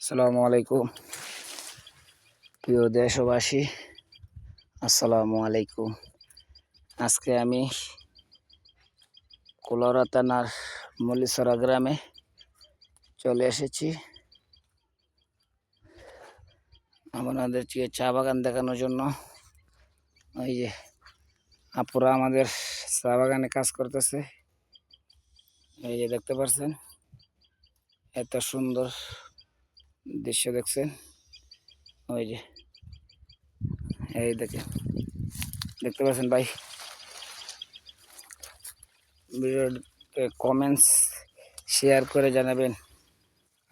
আসসালামু আলাইকুম প্রিয় দেশবাসী, আসসালামু আলাইকুম। আজকে আমি কুলাউড়া থানার মল্লিছড়া গ্রামে চলে এসেছি আপনাদেরকে চা বাগান দেখানোর জন্য। ওই যে আপুরা আমাদের চা বাগানে কাজ করতেছে, এই যে দেখতে পাচ্ছেন, এত সুন্দর দৃশ্য দেখছেন। ওই যে এই দেখতে পাচ্ছেন ভাই। ভিডিওতে কমেন্টস শেয়ার করে জানাবেন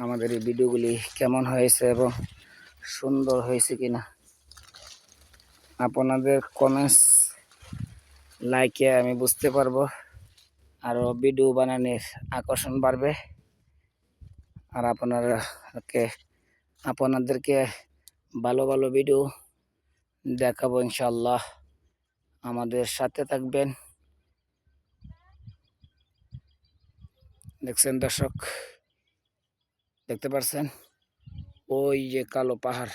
আমাদের এই ভিডিওগুলি কেমন হয়েছে এবং সুন্দর হয়েছে কিনা। আপনাদের কমেন্টস লাইকে আমি বুঝতে পারবো আরও ভিডিও বানানোর আকর্ষণ বাড়বে। আর আপনাদেরকে ভালো ভালো ভিডিও দেখাবো ইনশাল্লাহ। আমাদের সাথে থাকবেন। দেখছেন দর্শক, দেখতে পাচ্ছেন ওই যে কালো পাহাড়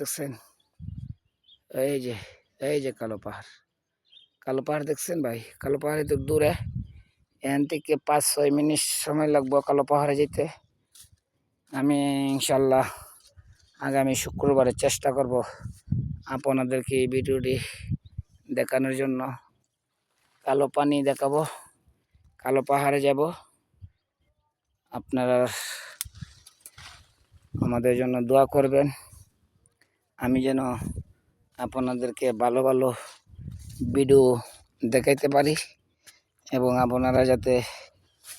দেখছেন। এই যে কালো পাহাড় দেখছেন ভাই। কালো পাহাড়ে তো দূরে, এখান থেকে 5-6 মিনিট সময় লাগবে কালো পাহাড়ে যেতে। আমি ইনশাল্লাহ আগামী শুক্রবারে চেষ্টা করব আপনাদেরকে এই ভিডিওটি দেখানোর জন্য। কালো পানি দেখাবো, কালো পাহাড়ে যাব। আপনারা আমাদের জন্য দোয়া করবেন, আমি যেন আপনাদেরকে ভালো ভালো ভিডিও দেখাইতে পারি এবং আপনারা যাতে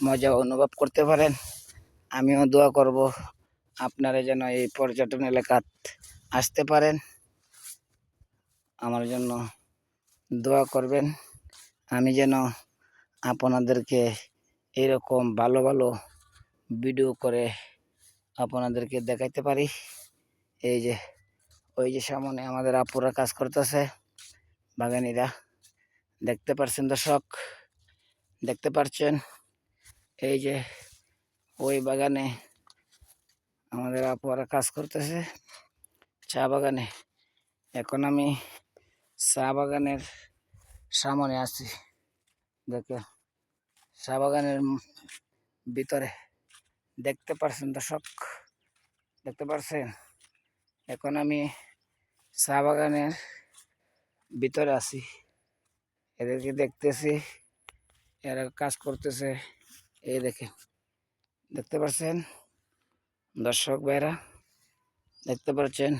মজা অনুভব করতে পারেন। আমিও দোয়া করব আপনারা যেন এই পর্যটন এলাকাত আসতে পারেন। আমার জন্য দোয়া করবেন, আমি যেন আপনাদেরকে এরকম ভালো ভালো ভিডিও করে আপনাদেরকে দেখাইতে পারি। এই যে ওই যে সামনে আমাদের আপুরা কাজ করতেছে, বাগানিরা। দেখতে পাচ্ছেন দর্শক, দেখতে পাচ্ছেন এই যে ওই বাগানে আমাদের আপুরা কাজ করতেছে চা বাগানে। এখন আমি চা বাগানের সামনে আছি। দেখে চা বাগানের ভিতরে দেখতে পাচ্ছেন দর্শক, দেখতে পাচ্ছেন। এখন আমি চা বাগানের ভিতরে আছি, এদেরকে দেখতেছি, এরা কাজ করতেছে। এই দেখেন, দেখতে পাচ্ছেন দর্শক ভাইরা, দেখতে পাচ্ছেন।